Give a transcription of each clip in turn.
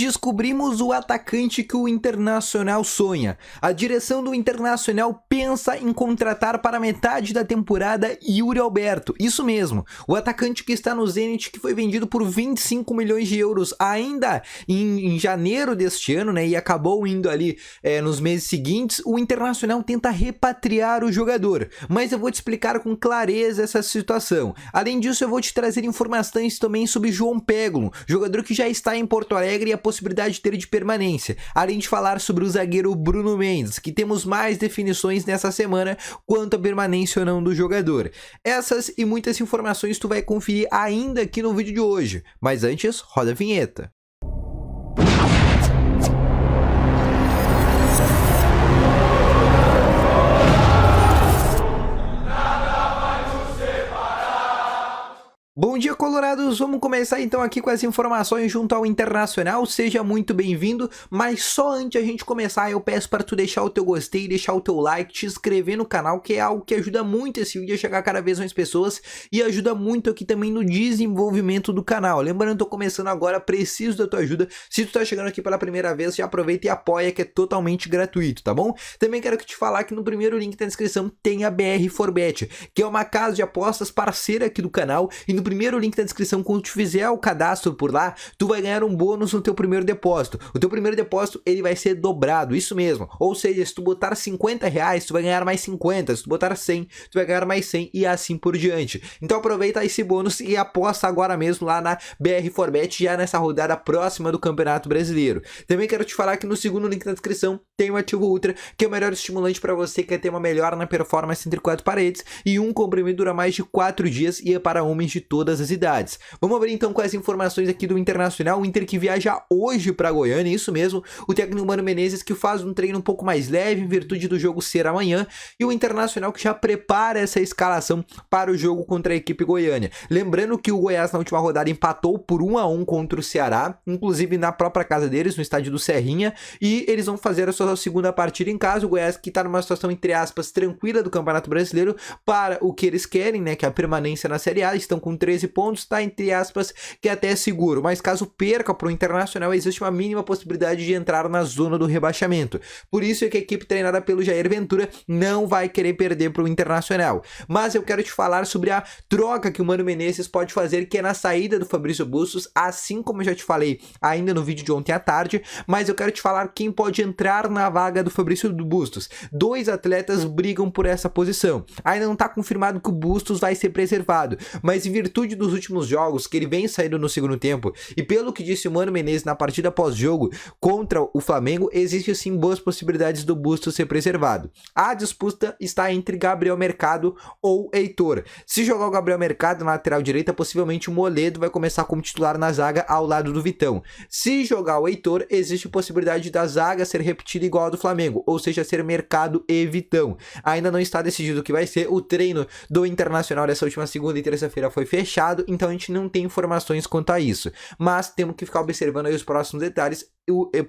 Descobrimos o atacante que o Internacional sonha. A direção do Internacional pensa em contratar para metade da temporada Yuri Alberto. Isso mesmo, o atacante que está no Zenit, que foi vendido por 25 milhões de euros ainda em janeiro deste ano, né? E acabou indo ali nos meses seguintes. O Internacional tenta repatriar o jogador, mas eu vou te explicar com clareza essa situação. Além disso, eu vou te trazer informações também sobre João Peglo, jogador que já está em Porto Alegre e a possibilidade dele de permanência, além de falar sobre o zagueiro Bruno Mendes, que temos mais definições nessa semana quanto à permanência ou não do jogador. Essas e muitas informações tu vai conferir ainda aqui no vídeo de hoje, mas antes, roda a vinheta. Bom dia, colorados! Vamos começar então aqui com as informações junto ao Internacional. Seja muito bem-vindo, mas só antes a gente começar, eu peço para tu deixar o teu gostei, deixar o teu like, te inscrever no canal, que é algo que ajuda muito esse vídeo a chegar a cada vez mais pessoas e ajuda muito aqui também no desenvolvimento do canal. Lembrando, eu tô começando agora, preciso da tua ajuda. Se tu tá chegando aqui pela primeira vez, já aproveita e apoia, que é totalmente gratuito, tá bom? Também quero te falar que no primeiro link da descrição tem a BR4Bet, que é uma casa de apostas parceira aqui do canal, e no primeiro link da descrição, quando tu fizer o cadastro por lá, tu vai ganhar um bônus no teu primeiro depósito. O teu primeiro depósito, ele vai ser dobrado, isso mesmo. Ou seja, se tu botar 50 reais, tu vai ganhar mais 50. Se tu botar 100, tu vai ganhar mais 100 e assim por diante. Então aproveita esse bônus e aposta agora mesmo lá na BR4Bet, já nessa rodada próxima do Campeonato Brasileiro. Também quero te falar que no segundo link da descrição tem o Ativo Ultra, que é o melhor estimulante para você que quer ter uma melhora na performance entre quatro paredes, e um comprimido dura mais de 4 dias e é para homens de todas as idades. Vamos abrir então com as informações aqui do Internacional. O Inter que viaja hoje para Goiânia, isso mesmo, o técnico Mano Menezes que faz um treino um pouco mais leve em virtude do jogo ser amanhã, e o Internacional que já prepara essa escalação para o jogo contra a equipe Goiânia. Lembrando que o Goiás na última rodada empatou por 1-1 contra o Ceará, inclusive na própria casa deles, no estádio do Serrinha, e eles vão fazer a sua segunda partida em casa. O Goiás que está numa situação, entre aspas, tranquila do Campeonato Brasileiro para o que eles querem, né, que é a permanência na Série A. Estão com 13 pontos, tá entre aspas que até é seguro, mas caso perca para o Internacional, existe uma mínima possibilidade de entrar na zona do rebaixamento. Por isso é que a equipe treinada pelo Jair Ventura não vai querer perder para o Internacional. Mas eu quero te falar sobre a troca que o Mano Menezes pode fazer, que é na saída do Fabrício Bustos, assim como eu já te falei ainda no vídeo de ontem à tarde, mas eu quero te falar quem pode entrar na vaga do Fabrício Bustos. Dois atletas brigam por essa posição. Ainda não está confirmado que o Bustos vai ser preservado, mas em virtude dos últimos jogos que ele vem saindo no segundo tempo, e pelo que disse o Mano Menezes na partida pós-jogo contra o Flamengo, existe sim boas possibilidades do Bustos ser preservado. A disputa está entre Gabriel Mercado ou Heitor. Se jogar o Gabriel Mercado na lateral direita, possivelmente o Moledo vai começar como titular na zaga ao lado do Vitão. Se jogar o Heitor, existe possibilidade da zaga ser repetida igual a do Flamengo, ou seja, ser Mercado e Vitão. Ainda não está decidido o que vai ser. O treino do Internacional dessa última segunda e terça-feira foi fechado, então a gente não tem informações quanto a isso, mas temos que ficar observando aí os próximos detalhes.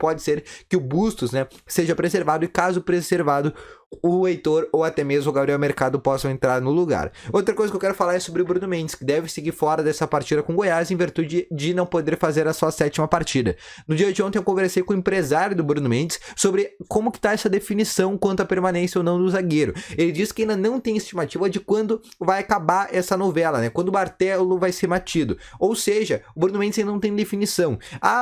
Pode ser que o Bustos, né, seja preservado, e caso preservado, o Heitor ou até mesmo o Gabriel Mercado possam entrar no lugar. Outra coisa que eu quero falar é sobre o Bruno Mendes, que deve seguir fora dessa partida com o Goiás em virtude de não poder fazer a sua sétima partida. No dia de ontem eu conversei com o empresário do Bruno Mendes sobre como que tá essa definição quanto à permanência ou não do zagueiro. Ele disse que ainda não tem estimativa de quando vai acabar essa novela, né, quando o Bartelo vai ser mantido. Ou seja, o Bruno Mendes ainda não tem definição.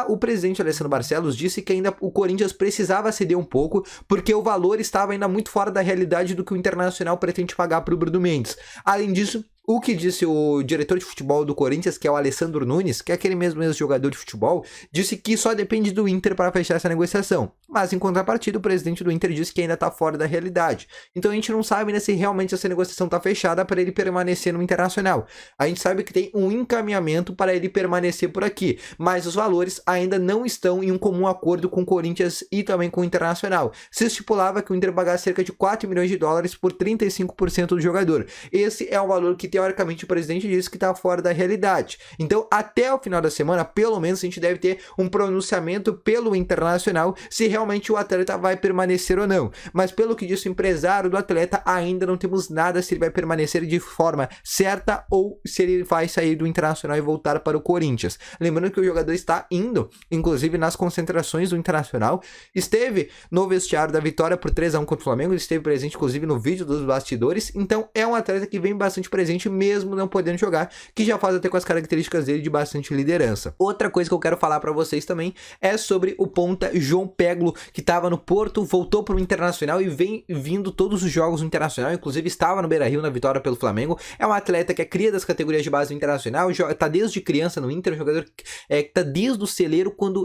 O presidente Alessandro Barcelos disse que ainda o Corinthians precisava ceder um pouco, porque o valor estava ainda muito fora da realidade do que o Internacional pretende pagar para o Bruno Mendes. Além disso, o que disse o diretor de futebol do Corinthians, que é o Alessandro Nunes, que é aquele mesmo jogador de futebol, disse que só depende do Inter para fechar essa negociação. Mas em contrapartida, o presidente do Inter disse que ainda está fora da realidade. Então a gente não sabe ainda se realmente essa negociação está fechada para ele permanecer no Internacional. A gente sabe que tem um encaminhamento para ele permanecer por aqui, mas os valores ainda não estão em um comum acordo com o Corinthians e também com o Internacional. Se estipulava que o Inter pagasse cerca de 4 milhões de dólares por 35% do jogador. Esse é um valor que teoricamente o presidente disse que está fora da realidade. Então, até o final da semana, pelo menos, a gente deve ter um pronunciamento pelo Internacional se realmente realmente o atleta vai permanecer ou não. Mas pelo que disse o empresário do atleta, ainda não temos nada se ele vai permanecer de forma certa ou se ele vai sair do Internacional e voltar para o Corinthians. Lembrando que o jogador está indo, inclusive nas concentrações do Internacional, esteve no vestiário da vitória por 3-1 contra o Flamengo, ele esteve presente inclusive no vídeo dos bastidores, então é um atleta que vem bastante presente mesmo não podendo jogar, que já faz até com as características dele de bastante liderança. Outra coisa que eu quero falar para vocês também é sobre o ponta João Peglo, que estava no Porto, voltou para o Internacional e vem vindo todos os jogos no Internacional, inclusive estava no Beira-Rio na vitória pelo Flamengo. É um atleta que é cria das categorias de base do Internacional, tá desde criança no Inter, um jogador que tá desde o celeiro, quando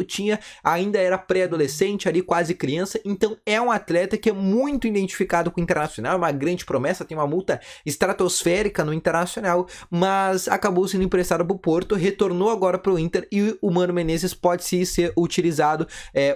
ainda era pré-adolescente, ali quase criança, então é um atleta que é muito identificado com o Internacional, é uma grande promessa, tem uma multa estratosférica no Internacional, mas acabou sendo emprestado para o Porto, retornou agora para o Inter e o Mano Menezes pode sim ser utilizado,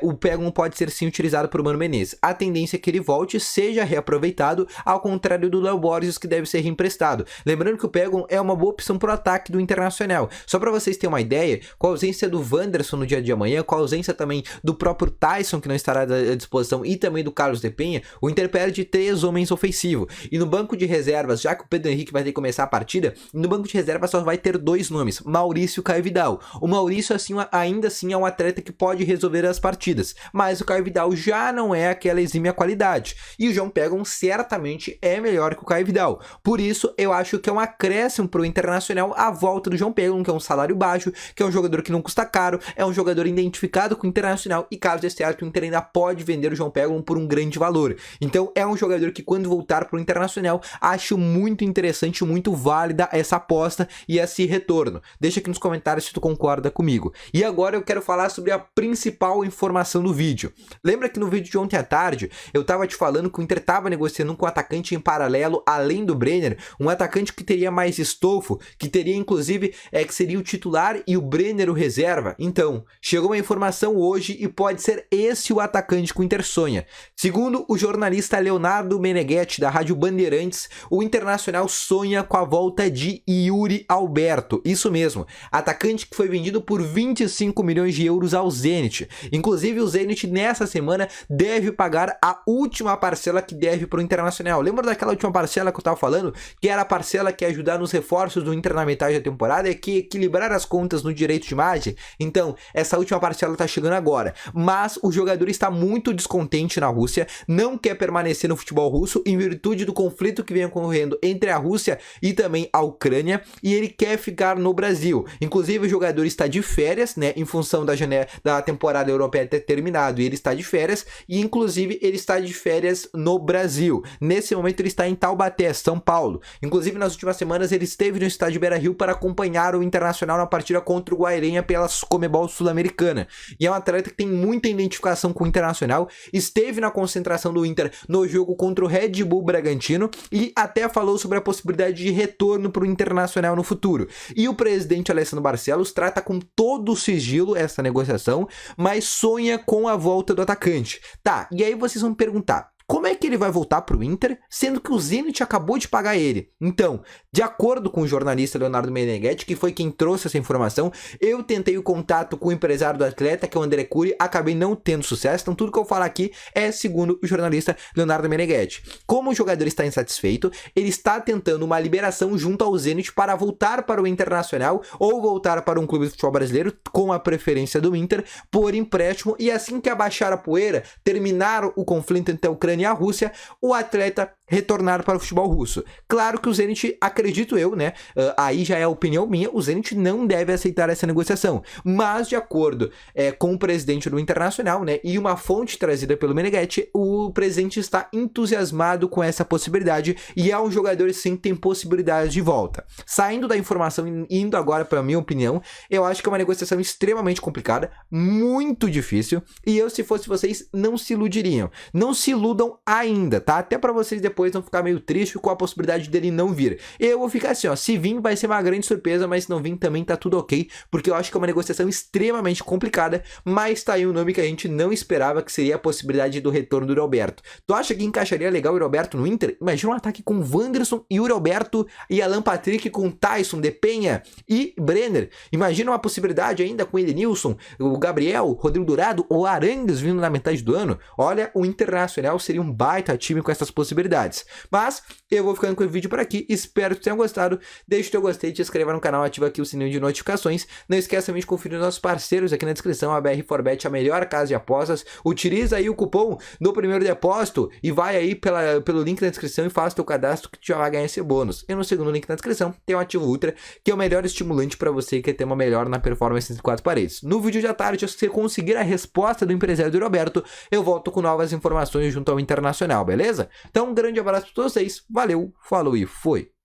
o Peglo pode ser sim utilizado por Mano Menezes. A tendência é que ele volte, seja reaproveitado, ao contrário do Léo Borges, que deve ser reemprestado. Lembrando que o Peglo é uma boa opção para o ataque do Internacional. Só para vocês terem uma ideia, com a ausência do Wanderson no dia de amanhã, com a ausência também do próprio Tyson, que não estará à disposição, e também do Carlos de Penha, o Inter perde 3 homens ofensivos. E no banco de reservas, já que o Pedro Henrique vai ter que começar a partida, no banco de reservas só vai ter 2 nomes, Maurício e Caio Vidal. O Maurício ainda assim é um atleta que pode resolver as partidas, mas o Caio Vidal já não é aquela exímia qualidade. E o João Peglo certamente é melhor que o Caio Vidal. Por isso, eu acho que é um acréscimo para o Internacional a volta do João Peglo, que é um salário baixo, que é um jogador que não custa caro, é um jogador identificado com o Internacional e caso dê certo, o Inter ainda pode vender o João Peglo por um grande valor. Então é um jogador que quando voltar para o Internacional, acho muito interessante, muito válida essa aposta e esse retorno. Deixa aqui nos comentários se tu concorda comigo. E agora eu quero falar sobre a principal informação do vídeo. Lembra que no vídeo de ontem à tarde, eu estava te falando que o Inter estava negociando com um atacante em paralelo, além do Brenner, um atacante que teria mais estofo, que teria inclusive, que seria o titular e o Brenner o reserva? Então, chegou uma informação hoje e pode ser esse o atacante que o Inter sonha. Segundo o jornalista Leonardo Meneghetti, da Rádio Bandeirantes, o Internacional sonha com a volta de Yuri Alberto. Isso mesmo, atacante que foi vendido por 25 milhões de euros ao Zenit. Inclusive, o Zenit nessa semana deve pagar a última parcela que deve para o Internacional. Lembra daquela última parcela que eu estava falando? Que era a parcela que ia ajudar nos reforços do Inter na metade da temporada e que equilibrar as contas no direito de imagem? Então, essa última parcela está chegando agora. Mas o jogador está muito descontente na Rússia, não quer permanecer no futebol russo em virtude do conflito que vem ocorrendo entre a Rússia e também a Ucrânia, e ele quer ficar no Brasil. Inclusive, o jogador está de férias, né, em função da temporada europeia ter terminado, e ele está de férias, e inclusive ele está de férias no Brasil. Nesse momento ele está em Taubaté, São Paulo. Inclusive, nas últimas semanas ele esteve no estádio Beira-Rio para acompanhar o Internacional na partida contra o Guairenha pela Comebol Sul-Americana. E é um atleta que tem muita identificação com o Internacional, esteve na concentração do Inter no jogo contra o Red Bull Bragantino e até falou sobre a possibilidade de retorno para o Internacional no futuro. E o presidente Alessandro Barcelos trata com todo o sigilo essa negociação, mas sonha com a volta do atacante. Tá, e aí vocês vão me perguntar, como é que ele vai voltar para o Inter, sendo que o Zenit acabou de pagar ele? Então, de acordo com o jornalista Leonardo Meneghetti, que foi quem trouxe essa informação, eu tentei o contato com o empresário do atleta, que é o André Cury, acabei não tendo sucesso, então tudo que eu falar aqui é segundo o jornalista Leonardo Meneghetti. Como o jogador está insatisfeito, ele está tentando uma liberação junto ao Zenit para voltar para o Internacional ou voltar para um clube de futebol brasileiro, com a preferência do Inter, por empréstimo, e assim que abaixar a poeira, terminar o conflito entre a Ucrânia e a Rússia, o atleta retornar para o futebol russo. Claro que o Zenit, acredito eu, né, aí já é a opinião minha, o Zenit não deve aceitar essa negociação, mas de acordo com o presidente do Internacional, né, e uma fonte trazida pelo Meneghetti, o presidente está entusiasmado com essa possibilidade e é um jogador sim que tem possibilidades de volta. Saindo da informação e indo agora para a minha opinião, eu acho que é uma negociação extremamente complicada, muito difícil, e eu, se fosse vocês, não se iludiriam. Não se iludam ainda, tá? Até para vocês depois depois não ficar meio triste com a possibilidade dele não vir. Eu vou ficar assim, ó, se vir vai ser uma grande surpresa, mas se não vir também tá tudo ok, porque eu acho que é uma negociação extremamente complicada, mas tá aí um nome que a gente não esperava, que seria a possibilidade do retorno do Yuri Alberto. Tu acha que encaixaria legal o Yuri Alberto no Inter? Imagina um ataque com Wanderson, Yuri Alberto e Alan Patrick com Tyson, De Penha e Brenner. Imagina uma possibilidade ainda com Edenilson, o Gabriel, Rodrigo Dourado ou Arangues vindo na metade do ano. Olha, o Internacional seria um baita time com essas possibilidades. Mas eu vou ficando com o vídeo por aqui, espero que tenham gostado. Deixa o teu gostei, te inscreva no canal, ativa aqui o sininho de notificações. Não esqueça também de conferir nossos parceiros aqui na descrição, a BR4Bet, a melhor casa de apostas. Utiliza aí o cupom do primeiro depósito e vai aí pelo link na descrição e faça teu cadastro que tu já vai ganhar esse bônus. E no segundo link na descrição tem o Ativo Ultra, que é o melhor estimulante para você que quer ter uma melhor na performance entre quatro paredes. No vídeo de tarde, se você conseguir a resposta do empresário do Roberto, eu volto com novas informações junto ao Internacional, beleza? Então um grande abraço para vocês, valeu, falou e foi!